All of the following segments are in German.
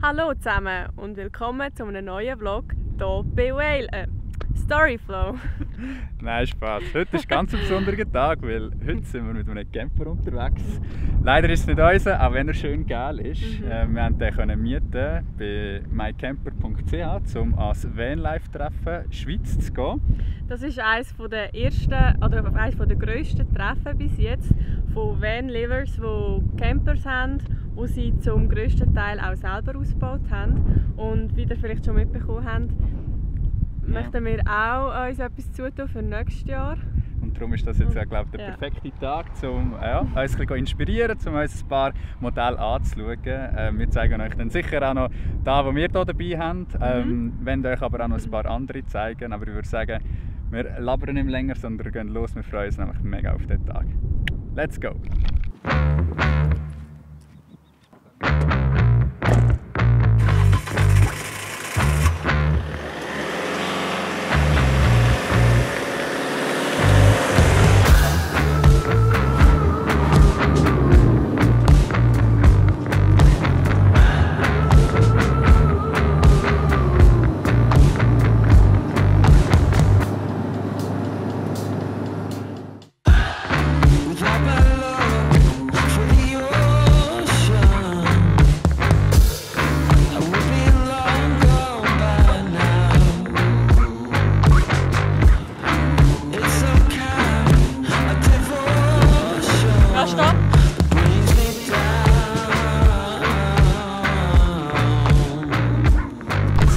Hallo zusammen und willkommen zu einem neuen Vlog hier bei Whale Storyflow. Nein, Spaß. Heute ist ein ganz besonderer Tag, weil heute sind wir mit einem Camper unterwegs. Leider ist es nicht unser, auch wenn er schön geil ist. Wir konnten den mieten bei mycamper.ch, um ans Vanlife-Treffen Schweiz zu gehen. Das ist eines der ersten oder eines der grössten Treffen bis jetzt von Vanlivers, die Campers haben, die sie zum grössten Teil auch selber ausgebaut haben. Und wie ihr vielleicht schon mitbekommen habt, möchten wir auch uns etwas zutun für nächstes Jahr. Und darum ist das jetzt der perfekte Tag, um uns ein bisschen inspirieren, um uns ein paar Modelle anzuschauen. Wir zeigen euch dann sicher auch noch das, was wir hier dabei haben. Wir wollen euch aber auch noch ein paar andere zeigen. Aber ich würde sagen, wir labern nicht länger, sondern gehen los. Wir freuen uns nämlich mega auf diesen Tag. Let's go!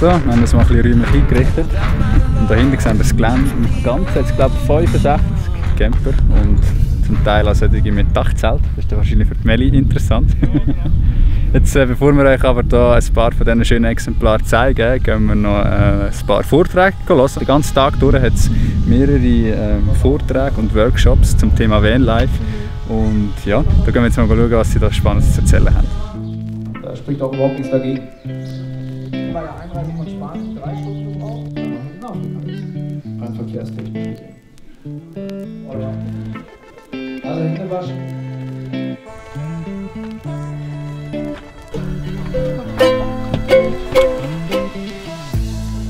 So, wir haben das mal ein bisschen räumlich eingerichtet. Und da hinten sehen wir das Gelände. Im Ganzen hat es, glaube ich, 65 Camper und zum Teil auch solche mit Dachzelt. Das ist dann wahrscheinlich für die Meli interessant. Jetzt, bevor wir euch aber hier ein paar von diesen schönen Exemplaren zeigen, gehen wir noch ein paar Vorträge hören. Den ganzen Tag durch hat es mehrere Vorträge und Workshops zum Thema Vanlife. Und ja, da gehen wir jetzt mal schauen, was sie da Spannendes zu erzählen haben. Da spricht auch überhaupt nichts dagegen. Bei der Einreise von Spanien 3 Stunden gebraucht, genau, rein verkehrstechnisch gesehen. Oder? Also Hände waschen.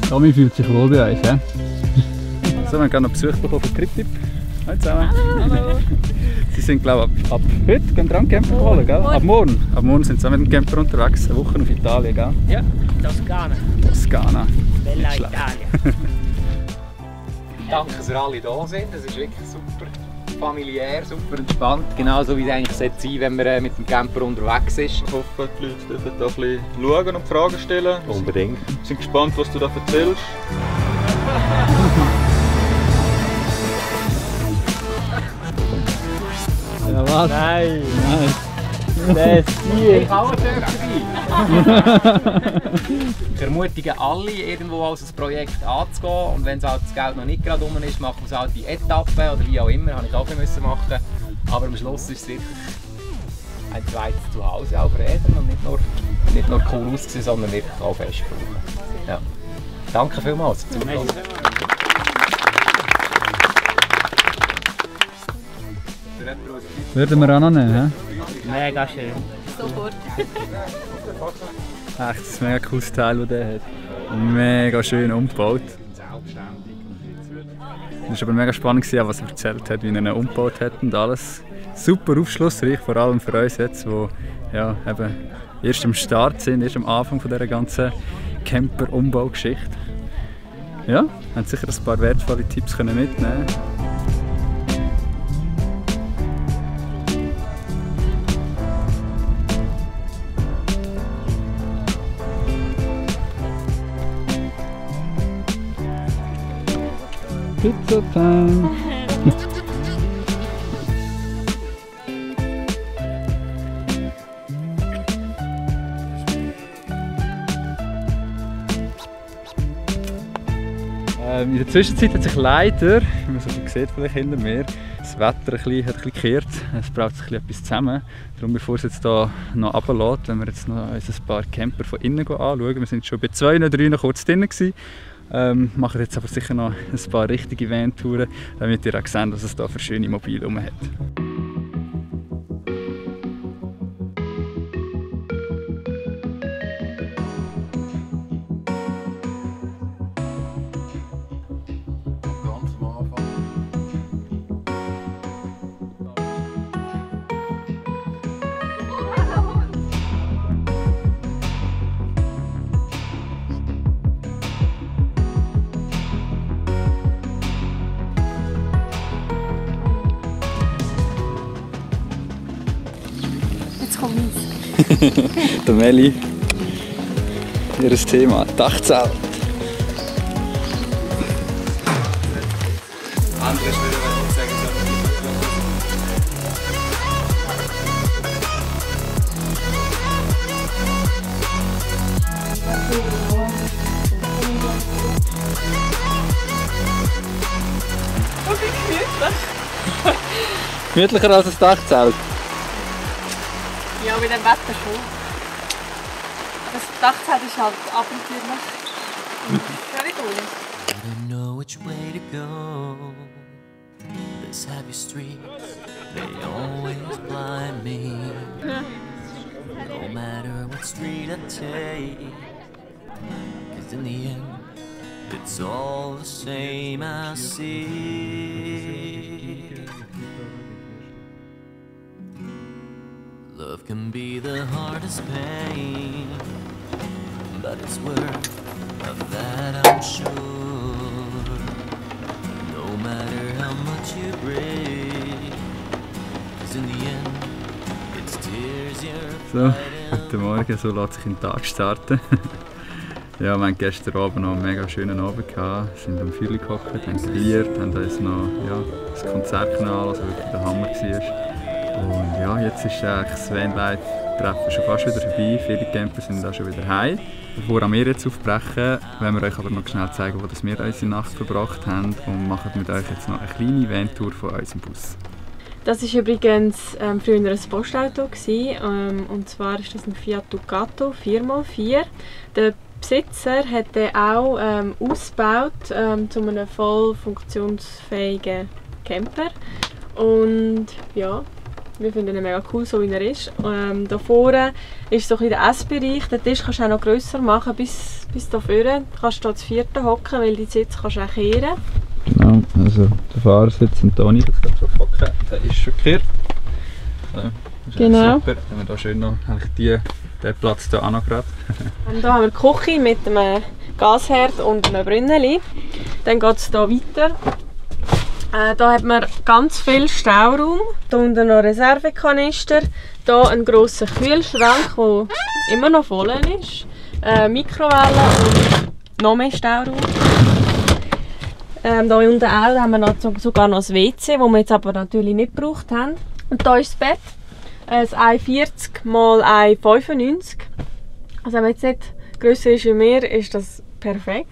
Tommy fühlt sich wohl bei uns, ja? So, wir haben gerade noch Besuch bekommen von Cryptip. Hallo zusammen. Hallo. Sie sind, glaube ich, ab heute gehen dran Camper holen, gell? Ab morgen. Ab morgen sind sie auch mit dem Camper unterwegs, eine Woche auf Italien, gell? Ja, Toskana. Toskana. Bella Italia. Danke, dass ihr alle da sind. Das ist wirklich super familiär, super entspannt. Genauso wie es eigentlich sein sollte, wenn man mit dem Camper unterwegs ist. Ich hoffe, die Leute dürfen da ein bisschen schauen und Fragen stellen. Unbedingt. Wir sind gespannt, was du da erzählst. Ja, was? Nein! Nein. Das Tier! Ich auch dabei. Ich ermutige alle, irgendwo als ein Projekt anzugehen. Und wenn es halt das Geld noch nicht gerade rum ist, machen wir es halt in Etappen oder wie auch immer. Habe ich auch machen. Aber am Schluss ist es wirklich ein zweites Zuhause auf Rädern und nicht nur cool aussehen, sondern wirklich auch fest brauchen. Ja. Danke vielmals. Würden wir auch noch nehmen, Mega schön. Sofort. hä? Echt ein mega cooles Teil, das der hat. Und mega schön umgebaut. Es war aber mega spannend, was er erzählt hat, wie er ihn umgebaut hat und alles. Super aufschlussreich, vor allem für uns jetzt, die ja, eben erst am Start sind, erst am Anfang von dieser ganzen Camper-Umbaugeschichte. Ja, haben sicher ein paar wertvolle Tipps mitnehmen. Pizza time! In der Zwischenzeit hat sich leider, wie man so sieht vielleicht hinter mir, das Wetter hat ein bisschen gekehrt. Es braucht sich etwas zusammen. Darum, bevor es jetzt hier noch runterlässt, wenn wir jetzt noch ein paar Camper von innen anschauen. Wir sind schon bei 2, 3 noch kurz drin gewesen. Machen jetzt aber sicher noch ein paar richtige Van-Touren, damit ihr auch seht, was es hier für schöne Mobile hat. Der Meli, ihr Thema, Dachzelt. Andere würde ich sagen, Gemütlicher als ein Dachzelt. Ja, mit dem Wetter schon. Das Dachzelt ist halt abenteuerlich. Very cool. I don't know which way to go. This heavy streets, they always blind me. No matter what street I take, 'cause in the end, it's all the same I see. Love can be the hardest pain, but it's worth of that I'm sure. No matter how much you break, 'cause in the end, it's tears you're So, guten Morgen, so lässt sich in den Tag starten. Ja, wir hatten gestern Abend noch einen mega schönen Abend gehabt, sind am Feuer gehockt, haben gegrillt, haben uns noch das Konzert anhören, was wirklich der Hammer war. Und ja, jetzt ist das Vanlife-Treffen schon fast wieder vorbei, viele Camper sind auch schon wieder heim. Bevor wir jetzt aufbrechen, wollen wir euch aber noch schnell zeigen, wo wir unsere Nacht verbracht haben und machen mit euch jetzt noch eine kleine Van-Tour von unserem Bus. Das war übrigens früher ein Postauto, und zwar ist das ein Fiat Ducato 4x4. Der Besitzer hat den auch ausgebaut zu einem voll funktionsfähigen Camper. Und ja, wir finden ihn mega cool, so wie er ist. Da vorne ist so ein bisschen der Essbereich. Den Tisch kannst du auch noch grösser machen, bis da vorne. Du kannst hier zu vierten hocken, weil die Sitze kannst du auch kehren. Genau, also der Fahrersitz und Toni, das kann schon hocken, der ist schon gekehrt. Das ist genau. Super, dann haben wir hier schön noch den Platz hier auch noch gerade. Hier haben wir die Küche mit einem Gasherd und einem Brünneli. Dann geht es hier weiter. Hier hat man ganz viel Stauraum. Hier unten noch Reservekanister. Hier ein grosser Kühlschrank, der immer noch voll ist. Mikrowelle und noch mehr Stauraum. Hier unten auch haben wir noch sogar noch ein WC, das wir jetzt aber natürlich nicht gebraucht haben. Und hier ist das Bett. Ein 1,40 x 1,95. Also wenn man jetzt nicht grösser ist wie mir, ist das perfekt.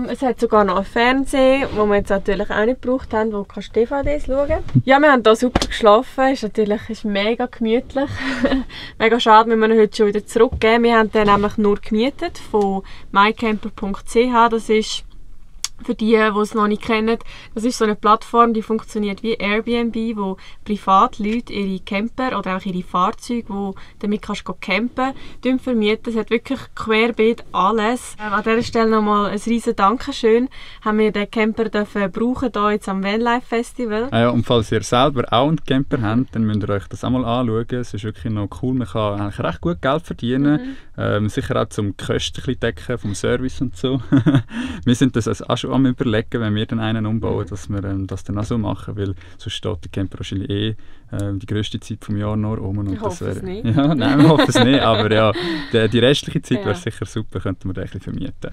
Es hat sogar noch einen Fernseher, den wir jetzt natürlich auch nicht gebraucht haben, wo du DVDs schauen kannst. Ja, wir haben hier super geschlafen, ist mega gemütlich. Mega schade, wir müssen heute schon wieder zurückgehen. Wir haben den nämlich nur gemietet von mycamper.ch. Das ist, für die es noch nicht kennen, das ist so eine Plattform, die funktioniert wie Airbnb, wo Privatleute ihre Camper oder auch ihre Fahrzeuge, wo damit kannst du campen, vermieten. Es hat wirklich querbeet alles. An dieser Stelle nochmal ein riesen Dankeschön. Haben wir den Camper brauchen hier jetzt am Vanlife Festival. Ja, und falls ihr selber auch einen Camper habt, dann müsst ihr euch das auch mal anschauen. Es ist wirklich noch cool, man kann eigentlich recht gut Geld verdienen. Sicher auch zum Kosten decken vom Service und so. Wir sind das also auch schon am Überlegen, wenn wir dann einen umbauen, dass wir das dann auch so machen, weil sonst steht der Camper wahrscheinlich die grösste Zeit vom Jahr noch rum. Und ich hoffe es nicht. Ja, nein, wir hoffen es nicht, aber ja, die restliche Zeit wäre sicher super, könnten wir den ein bisschen vermieten.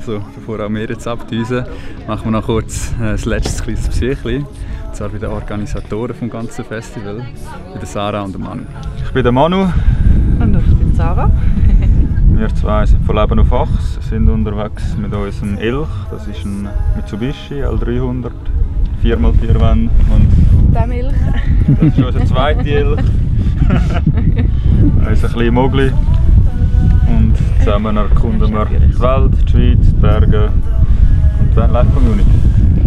So, bevor auch wir jetzt abdüsen, machen wir noch kurz ein letztes kleines Besuchchen. Und zwar bei den Organisatoren des ganzen Festivals, bei der Sarah und dem Manu. Ich bin der Manu. Und ich bin Sarah. Wir zwei sind von Leben auf Achs, sind unterwegs mit unserem Elch. Das ist ein Mitsubishi L300, 4x4 Wände. Und der Milch. das ist unser zweiter Elch. Unser kleiner Mogli. Und zusammen erkunden wir die Welt, die Schweiz, die Berge und die Vanlife Community.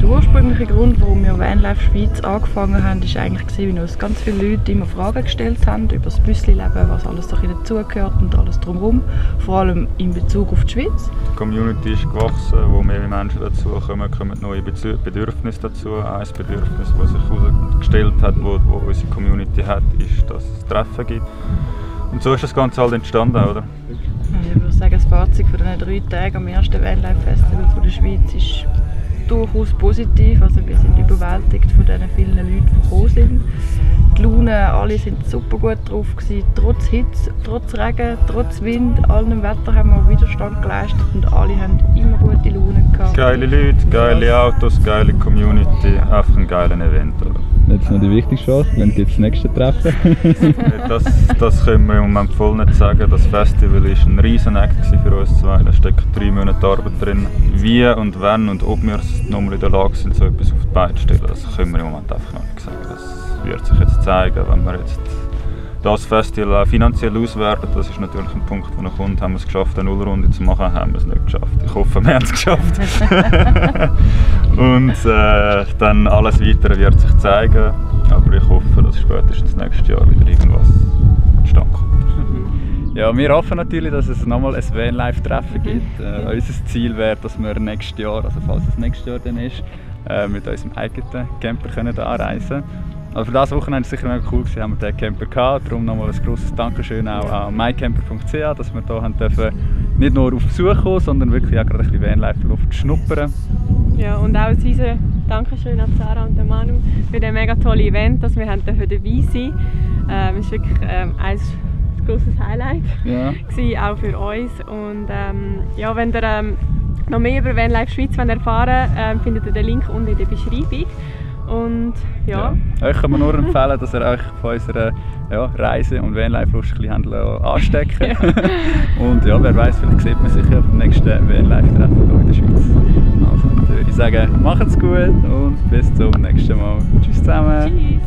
Du Der ursprüngliche Grund, warum wir Vanlife Schweiz angefangen haben, war eigentlich, weil uns ganz viele Leute immer Fragen gestellt haben über das Büsslileben, was alles dazugehört und alles drumherum, vor allem in Bezug auf die Schweiz. Die Community ist gewachsen, wo mehr Menschen dazukommen, kommen neue Bedürfnisse dazu. Ein Bedürfnis, das sich herausgestellt hat, wo unsere Community hat, ist, dass es Treffen gibt. Und so ist das Ganze halt entstanden, oder? Ich würde sagen, das Fazit von diesen 3 Tagen am ersten Vanlife Festival der Schweiz ist durchaus positiv. Also wir sind überwältigt von den vielen Leuten, die gekommen sind. Die Laune, alle sind super gut drauf gewesen, trotz Hitze, trotz Regen, trotz Wind, allem Wetter haben wir Widerstand geleistet und alle haben immer gute Laune gehabt. Geile Leute, geile Autos, geile Community, einfach ein geiles Event, oder? Jetzt noch die wichtigste Frage, wann gibt es das nächste Treffen? Das können wir im Moment voll nicht sagen. Das Festival war ein riesen Act für uns zwei. Da steckt 3 Monate Arbeit drin. Wie und wann und ob wir nochmal in der Lage sind, so etwas auf die Beine zu stellen, das können wir im Moment einfach noch nicht sagen. Das wird sich jetzt zeigen, wenn wir jetzt das Festival auch finanziell auswerten. Das ist natürlich ein Punkt, der noch kommt. Haben wir es geschafft, eine Nullrunde zu machen? Haben wir es nicht geschafft. Ich hoffe, wir haben es geschafft. Und dann alles Weitere wird sich zeigen. Aber ich hoffe, dass spätestens nächstes Jahr wieder irgendwas zustande kommt. Ja, wir hoffen natürlich, dass es nochmal ein Vanlife-Treffen gibt. Unser Ziel wäre, dass wir nächstes Jahr, also falls es nächstes Jahr dann ist, mit unserem eigenen Camper anreisen können. Also für dieses Wochenende war es sicher mega cool, haben wir diesen Camper gehabt. Darum nochmal ein grosses Dankeschön auch an mycamper.ch, dass wir hier dürfen nicht nur auf Besuch kommen, sondern wirklich auch gerade ein bisschen Vanlife-Luft schnuppern. Ja, und auch ein riesen Dankeschön an Sarah und Manu für das mega tolle Event, dass wir dabei sein durften. Es war wirklich ein grosses Highlight, auch für uns. Und ja, wenn ihr noch mehr über Vanlife Schweiz erfahren wollt, findet ihr den Link unten in der Beschreibung. Und ja. Euch kann man nur empfehlen, dass ihr euch von unserer Reise- und Vanlife-Lust anstecken Und ja, wer weiß, vielleicht sieht man sich ja beim nächsten Vanlife-Treffen hier in der Schweiz. Also dann würde ich sagen, macht's gut und bis zum nächsten Mal. Tschüss zusammen. Tschüss.